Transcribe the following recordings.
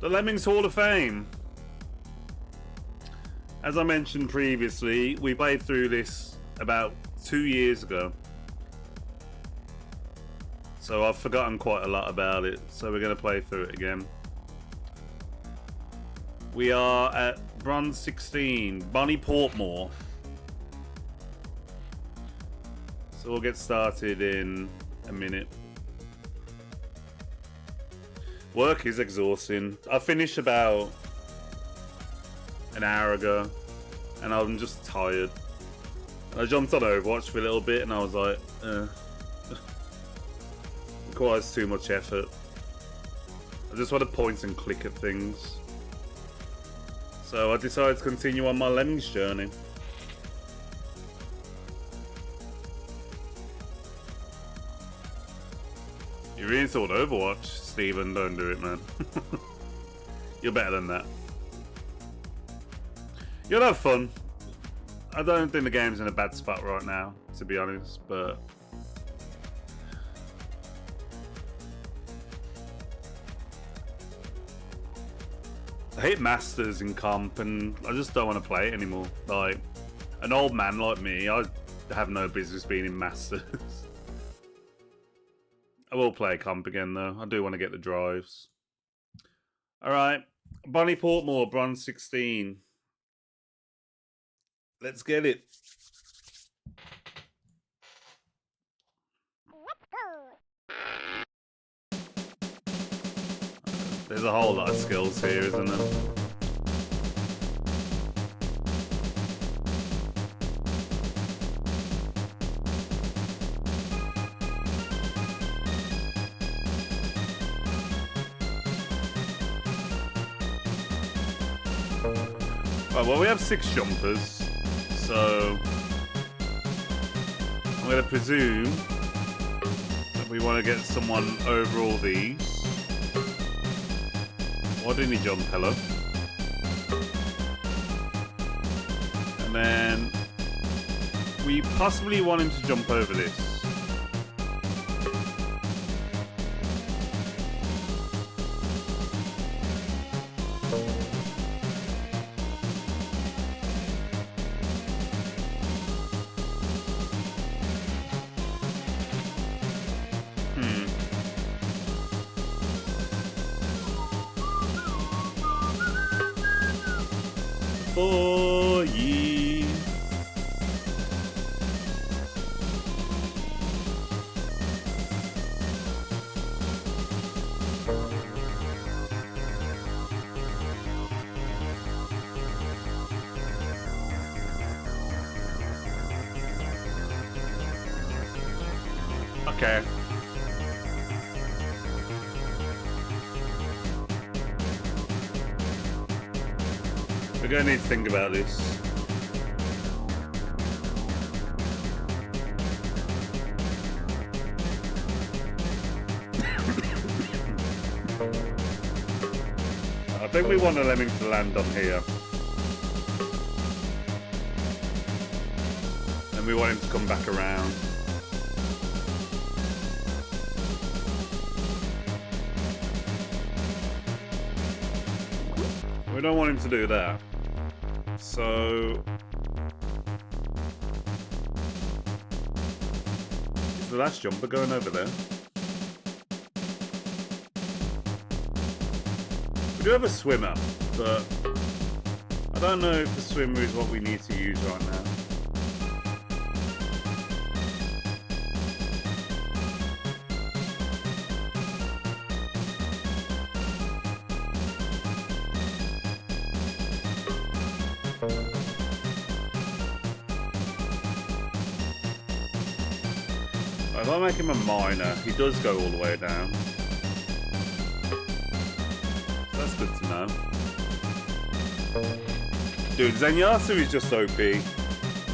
The Lemmings Hall of Fame. As I mentioned previously, we played through this about 2 years ago. So I've forgotten quite a lot about it, so we're going to play through it again. We are at Bronze 16, Bonnie Portmore. So we'll get started in a minute. Work is exhausting. I finished about an hour ago and I'm just tired. I jumped on Overwatch for a little bit and I was like, requires too much effort. I just want to point and click at things. So I decided to continue on my Lemmings journey. You reinstalled Overwatch, Steven, don't do it, man. You're better than that. You'll have fun. I don't think the game's in a bad spot right now, to be honest, but I hate Masters in comp and I just don't want to play it anymore. Like, an old man like me, I have no business being in Masters. I will play comp again though. I do want to get the drives. Alright. Bonnie Portmore, Bronze 16. Let's get it. There's a whole lot of skills here, isn't there? Right, well, we have 6 jumpers, so I'm going to presume that we want to get someone over all these. Why didn't he jump? Hello. And then we possibly want him to jump over this. For ye. Okay. We're gonna need to think about this. I think we want a Lemming to land on here. And we want him to come back around. We don't want him to do that. So is the last jumper going over there? We do have a swimmer, but I don't know if the swimmer is what we need to use right now. If I make him a minor, he does go all the way down. So that's good to know. Dude, Zenyatta is just OP.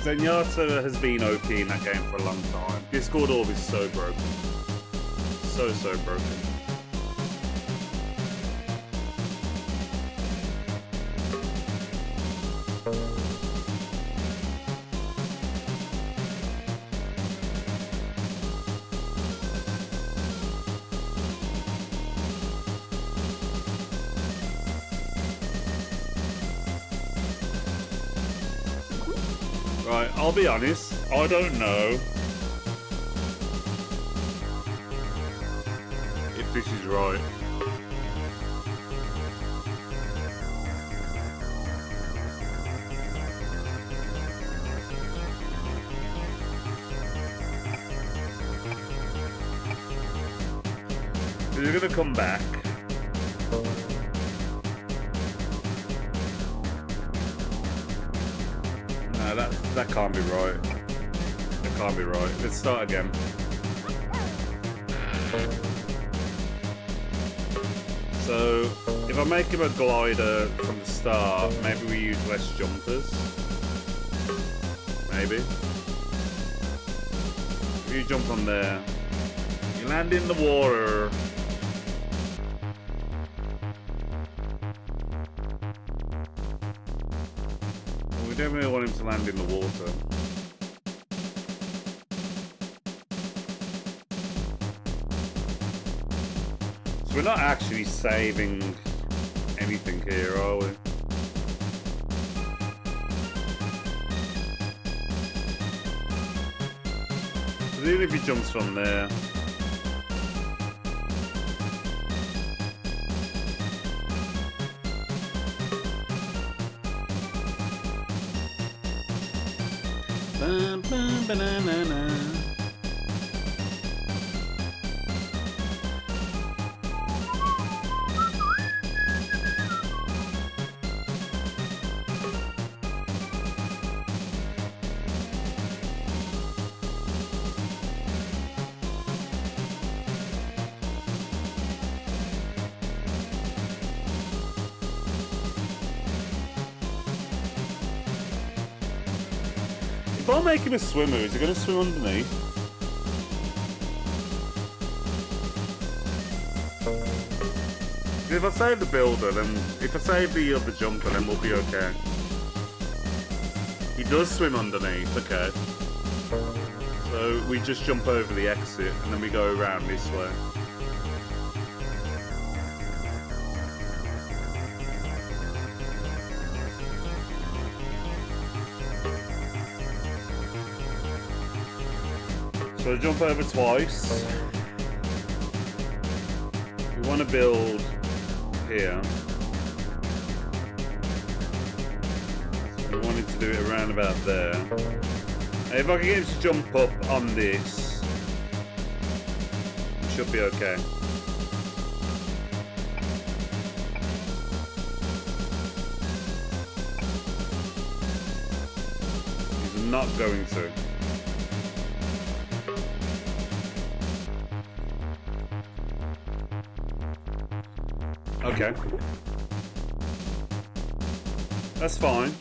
Zenyatta has been OP in that game for a long time. Discord Orb is so broken. So broken. Right, I'll be honest, I don't know if this is right. You're gonna come back. No, that can't be right. That can't be right. Let's start again. So, if I make him a glider from the start, maybe we use less jumpers. Maybe. If you jump on there, you land in the water. We don't really want him to land in the water. So we're not actually saving anything here, are we? So even if he jumps from there, banana. If I make him a swimmer, is he going to swim underneath? If I save the builder, then if I save the other jumper, then we'll be okay. He does swim underneath, okay. So we just jump over the exit and then we go around this way. So jump over twice. We want to build here. We wanted to do it around about there. If I can get him to jump up on this, it should be okay. He's not going to. Okay. That's fine.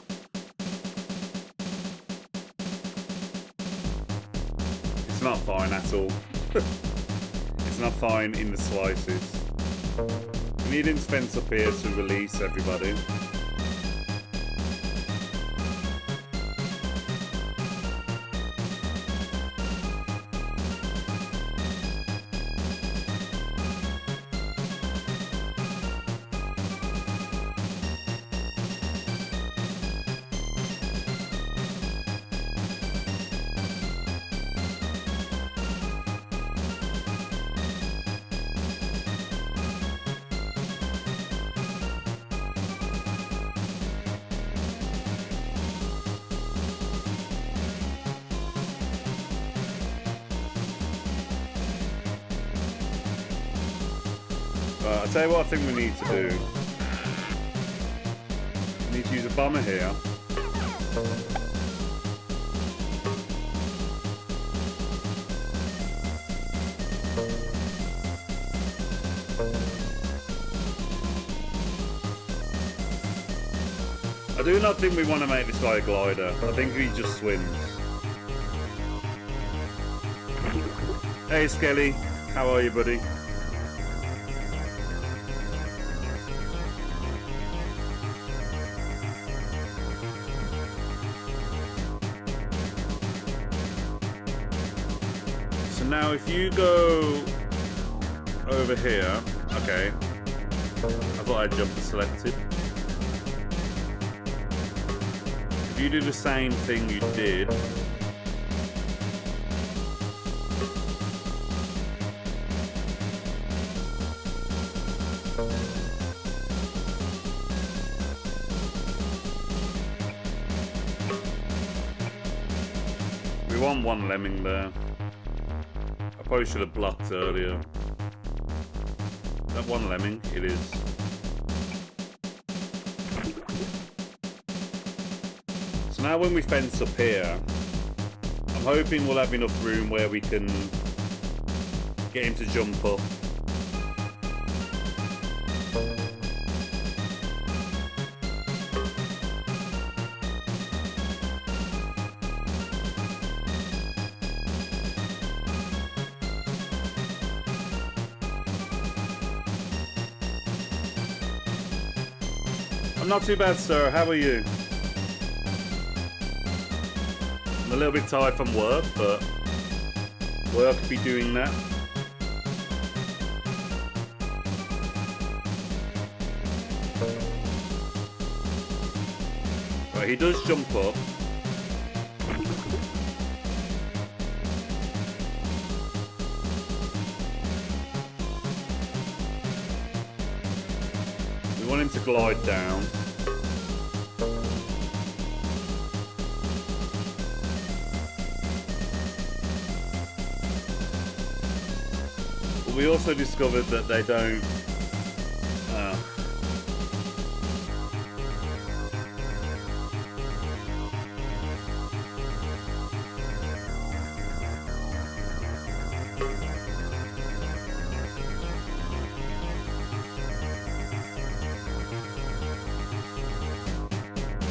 It's not fine at all. It's not fine in the slices. We need Inspence up here to release everybody. I'll tell you what I think we need to do. We need to use a bomber here. I do not think we want to make this guy a glider. I think he just swims. Hey Skelly, how are you, buddy? Now if you go over here, okay, I thought I'd jump to selected. If you do the same thing you did, we want one lemming there. I probably should have blocked earlier. Is that one lemming? It is. So now when we fence up here, I'm hoping we'll have enough room where we can get him to jump up. I'm not too bad, sir. How are you? I'm a little bit tired from work, but work be doing that. Right, he does jump up. We want him to glide down. But we also discovered that they don't.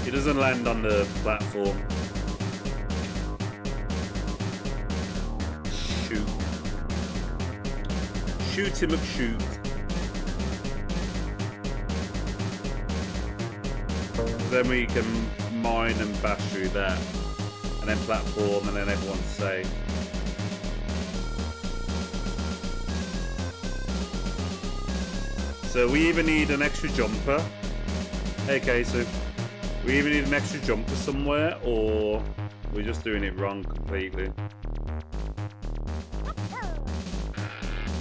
He doesn't land on the platform. Shoot. Shoot him, shoot. Then we can mine and bash through that. And then platform, and then everyone's safe. So we even need an extra jumper. Okay, so we even need an extra jumper somewhere, or we're just doing it wrong completely.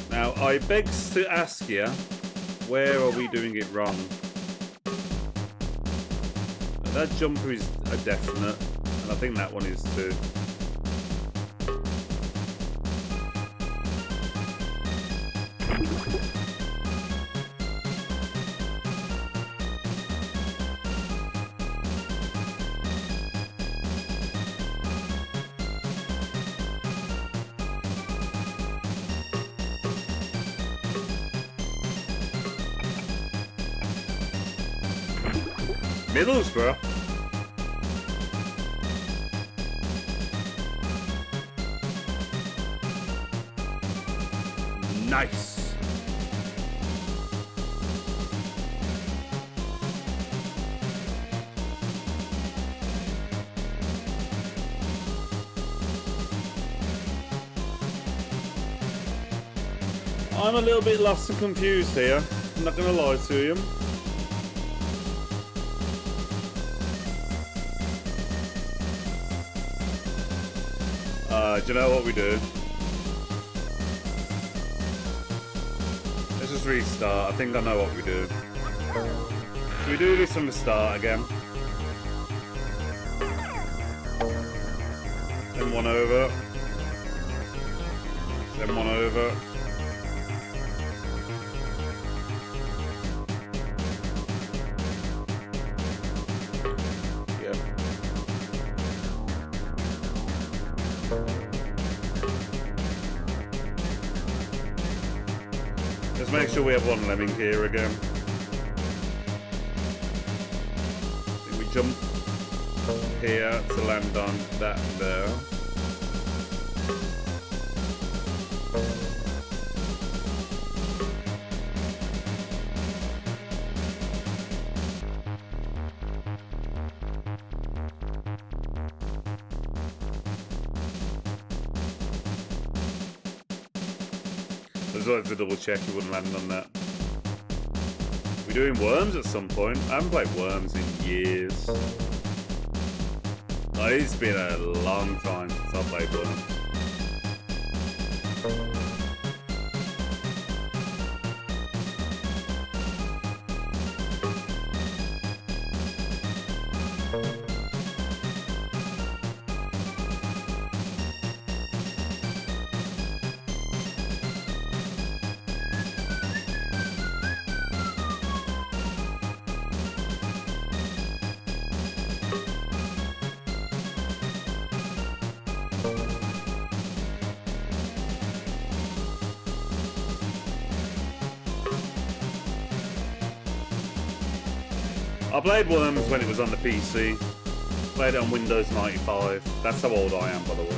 Now, I begs to ask you, where are we doing it wrong? That jumper is a definite, and I think that one is too. Middlesbrough? Nice. I'm a little bit lost and confused here. I'm not going to lie to you. Do you know what we do? Let's just restart. I think I know what we do. We do this from the start again. Send one over. Send one over. Make sure we have one lemming here again. We jump here to land on that there. I just wanted to double check you wouldn't land on that. We're doing worms at some point. I haven't played worms in years. Oh, it's been a long time since I played one. I played Worms when it was on the PC. Played it on Windows 95. That's how old I am, by the way.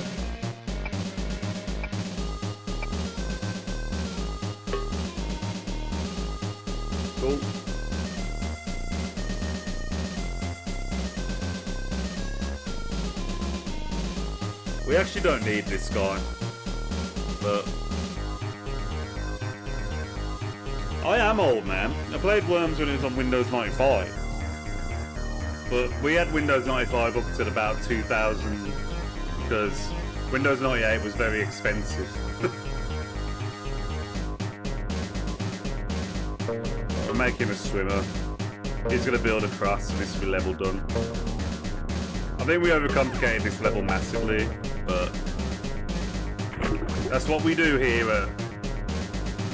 Cool. We actually don't need this guy, but I am old, man. I played Worms when it was on Windows 95. But we had Windows 95 up to about 2000 because Windows 98 was very expensive. We're making a swimmer. He's going to build a cross and this will be level done. I think we overcomplicated this level massively, but that's what we do here at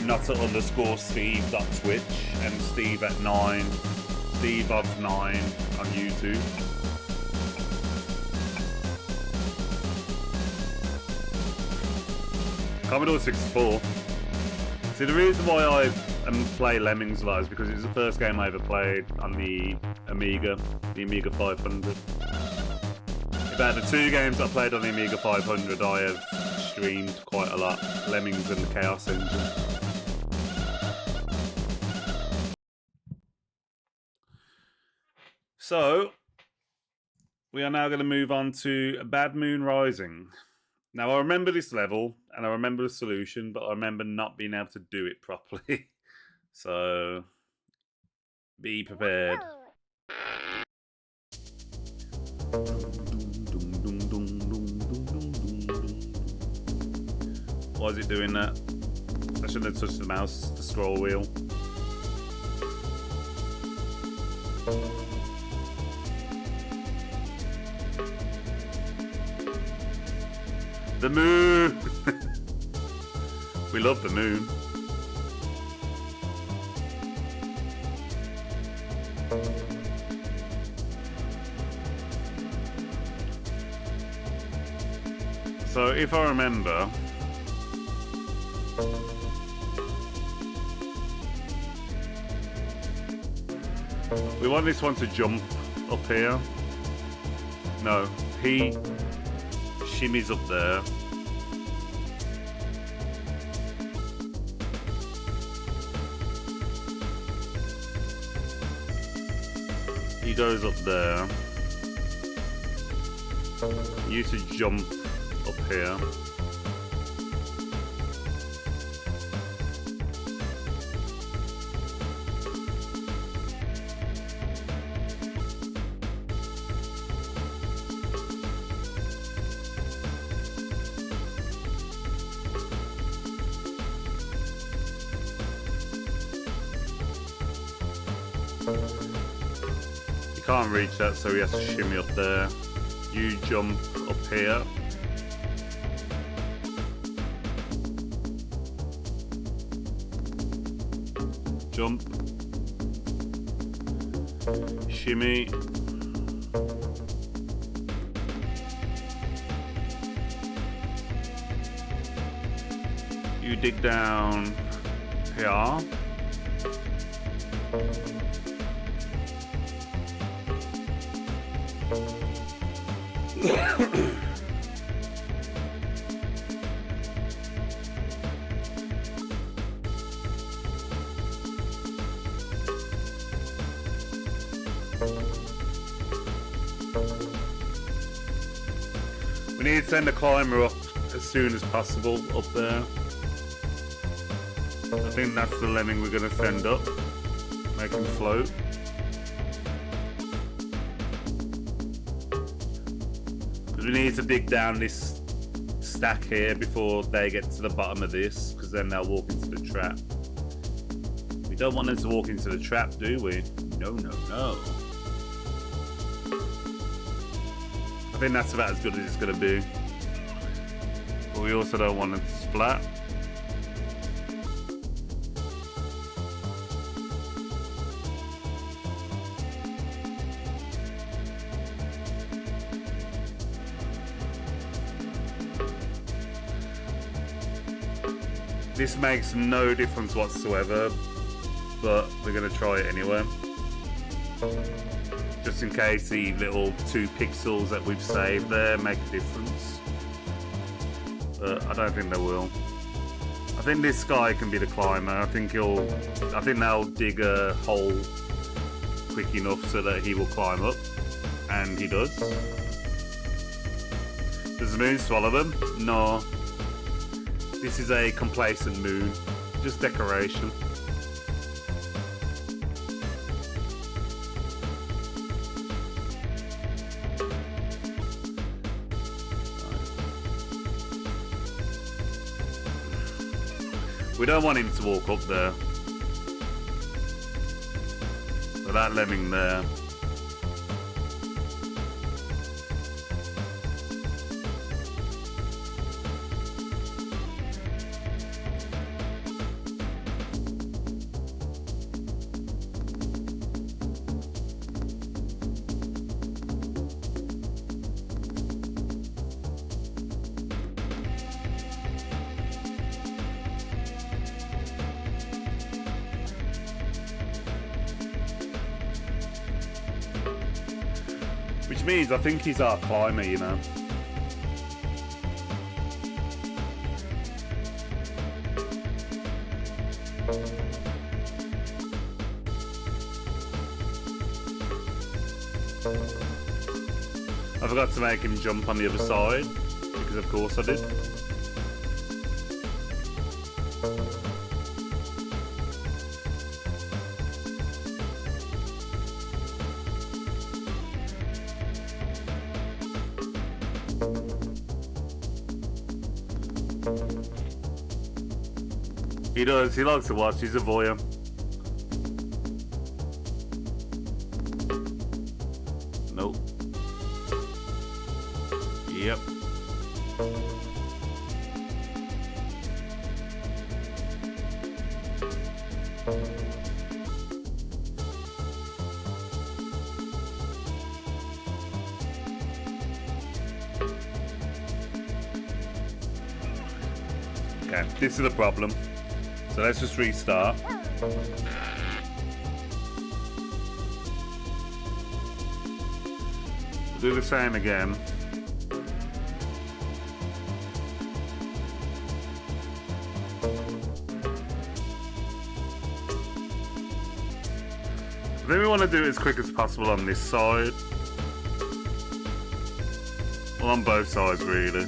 Nutter_Steve.twitch and Steve at 9. Steve of 9 on YouTube. Commodore 64. See, the reason why I play Lemmings a lot is because it was the first game I ever played on the Amiga 500. About the 2 games I played on the Amiga 500 I have streamed quite a lot. Lemmings and the Chaos Engine. So, we are now going to move on to Bad Moon Rising. Now, I remember this level, and I remember the solution, but I remember not being able to do it properly. So, be prepared. Why is it doing that? I shouldn't have touched the mouse, the scroll wheel. The moon! We love the moon. So if I remember, we want this one to jump up here. No, he shimmies up there. He goes up there. You to jump up here. Can't reach that, so he has to shimmy up there. You jump up here. Jump. Shimmy. You dig down here. We need to send a climber up as soon as possible up there. I think that's the lemming we're going to send up. Make him float. We need to dig down this stack here before they get to the bottom of this, because then they'll walk into the trap. We don't want them to walk into the trap, do we? No, no, no. I think that's about as good as it's going to be. But we also don't want them to splat. This makes no difference whatsoever, but we're going to try it anyway. Just in case the little 2 pixels that we've saved there make a difference. But I don't think they will. I think this guy can be the climber. I think they'll dig a hole quick enough so that he will climb up. And he does. Does the moon swallow them? No. This is a complacent moon, just decoration. We don't want him to walk up there. So that lemming there. Which means I think he's our climber, you know. I forgot to make him jump on the other side, because of course I did. He does, he likes to watch, he's a voyeur. Nope. Yep. Okay, this is the problem. So let's just restart. We'll do the same again. I think we want to do it as quick as possible on this side. Well, on both sides, really.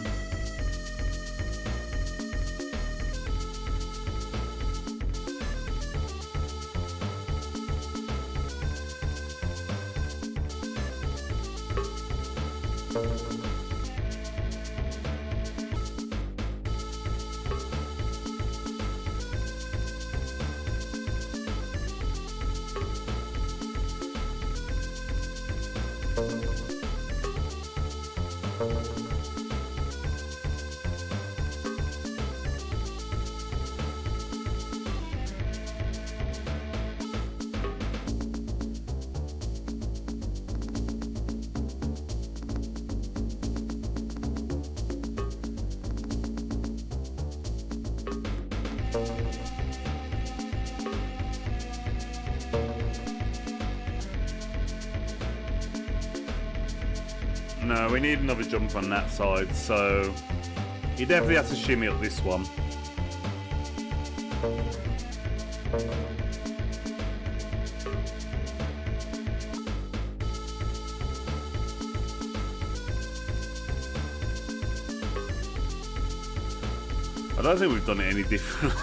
No, we need another jump on that side, so you definitely have to shimmy up this one. I don't think we've done it any different.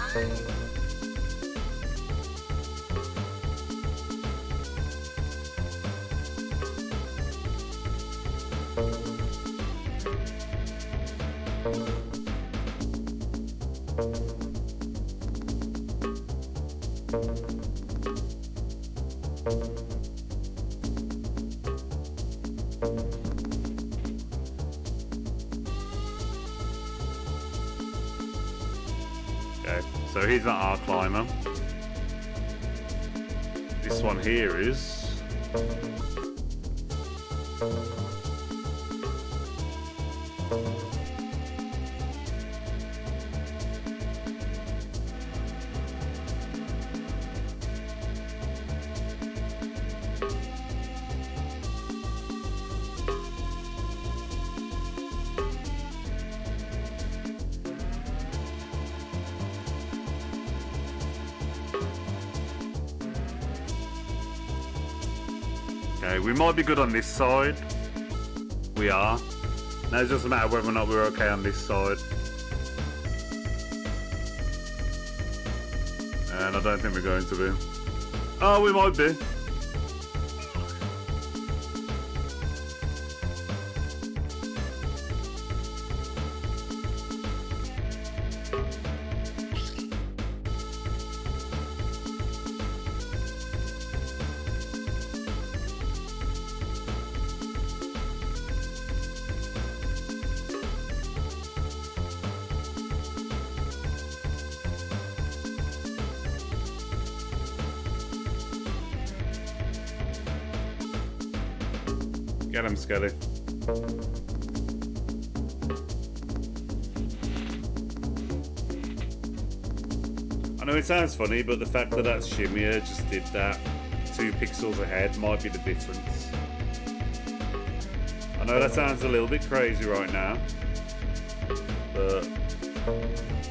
Okay, so he's not our climber. This one here is. Okay, we might be good on this side. We are. Now it doesn't matter whether or not we're okay on this side. And I don't think we're going to be. Oh, we might be. Get him, Skelly. I know it sounds funny, but the fact that that shimmier just did that 2 pixels ahead might be the difference. I know that sounds a little bit crazy right now, but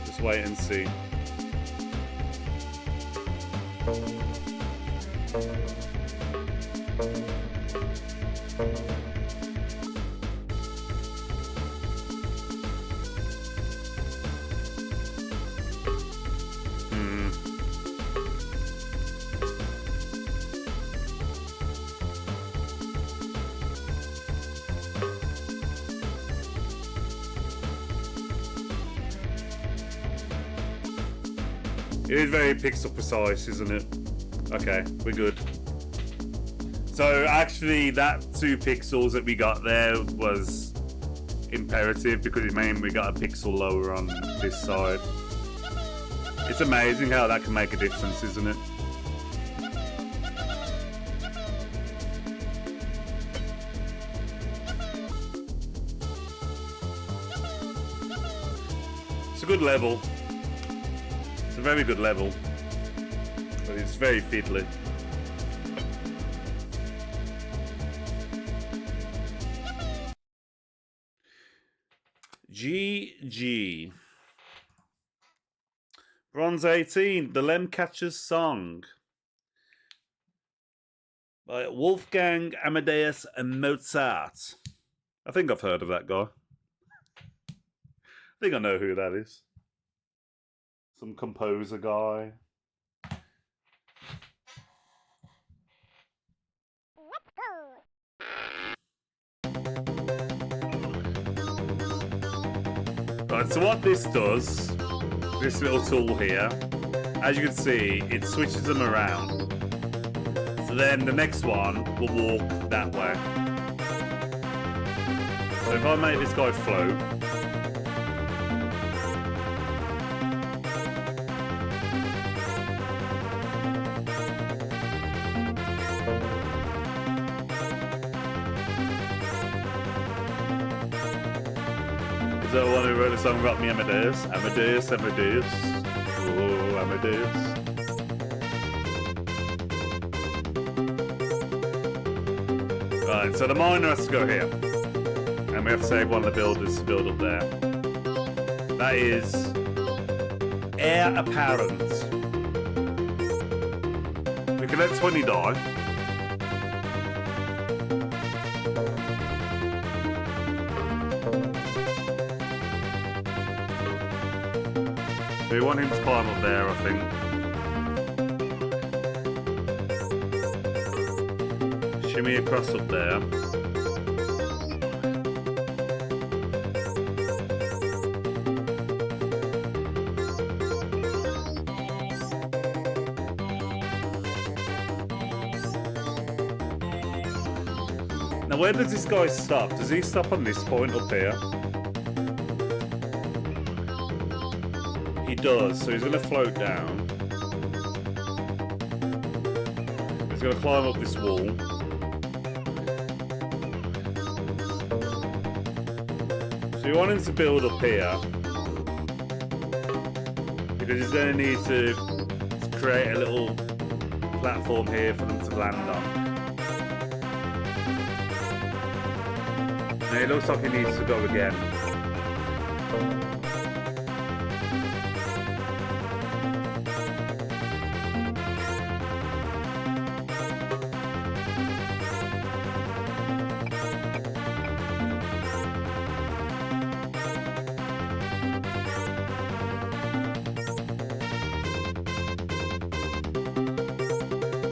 just wait and see. It is very pixel precise, isn't it? Okay, we're good. So actually that 2 pixels that we got there was imperative because it meant we got a pixel lower on this side. It's amazing how that can make a difference, isn't it? It's a good level. It's a very good level, but it's very fiddly. GG. Bronze 18, The Lemcatcher's Song by Wolfgang Amadeus Mozart. I think I've heard of that guy. I think I know who that is. Some composer guy. Right, so what this does, this little tool here, as you can see, it switches them around. So then the next one will walk that way. So if I make this guy float, is that one who wrote the song Rock Me Amadeus? Amadeus, Amadeus. Oh, Amadeus. Right, so the miner has to go here. And we have to save one of the builders to build up there. That is heir apparent. We can let 20 die. We want him to climb up there, I think. Shimmy across up there. Now where does this guy stop? Does he stop on this point up here? He does, so he's going to float down. He's going to climb up this wall. So you want him to build up here. Because he's going to need to create a little platform here for them to land on. And it looks like he needs to go again.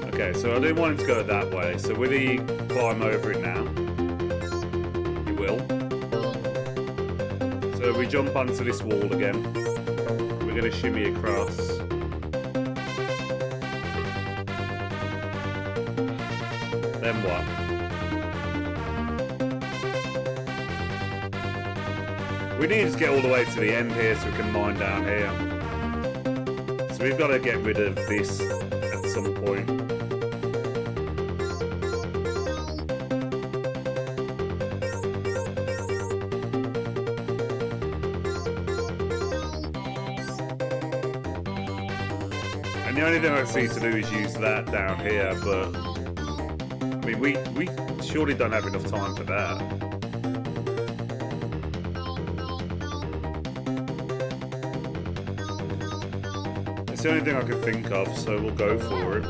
Okay, so I didn't want him to go that way, so will he climb over it now? He will. So we jump onto this wall again. We're going to shimmy across. Then what? We need to get all the way to the end here so we can mine down here. So we've got to get rid of this at some point. The only thing I see to do is use that down here, but I mean, we surely don't have enough time for that. It's the only thing I can think of, so we'll go for it.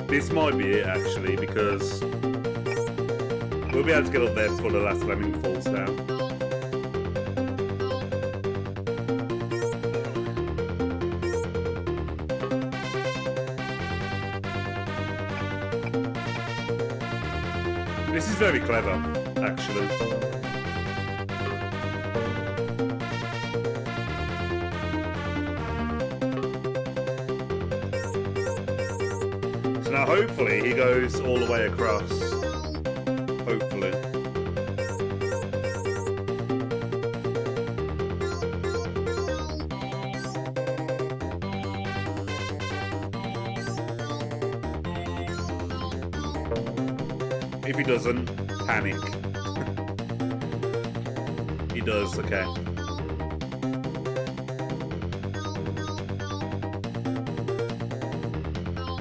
This might be it actually, because we'll be able to get up there before the last lemming falls down. This is very clever, actually. Now hopefully he goes all the way across. Hopefully. If he doesn't, panic. He does, okay.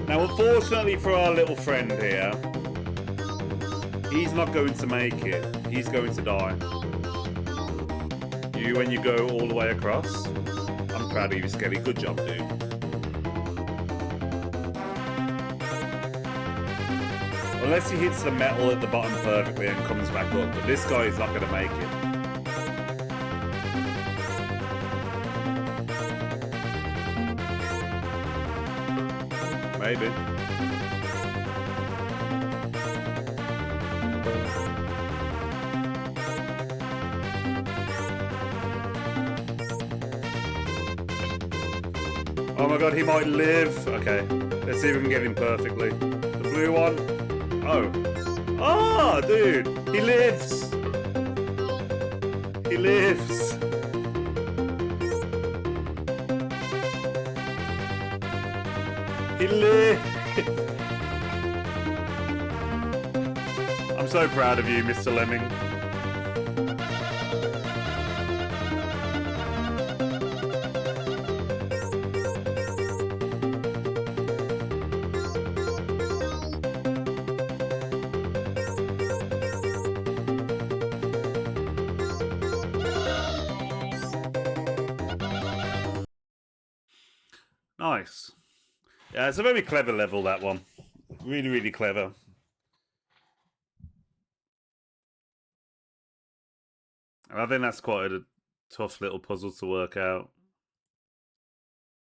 Now, unfortunately for our little friend here, he's not going to make it. He's going to die. When you go all the way across, I'm proud of you, Skelly. Good job, dude. Unless he hits the metal at the bottom perfectly and comes back up, but this guy is not going to make it. Maybe. Oh my god, he might live. Okay, let's see if we can get him perfectly. The blue one. Oh. Ah, dude, he lives. He lives. He lived! I'm so proud of you, Mr. Lemming. Nice. Yeah, it's a very clever level, that one. Really, really clever. And I think that's quite a tough little puzzle to work out.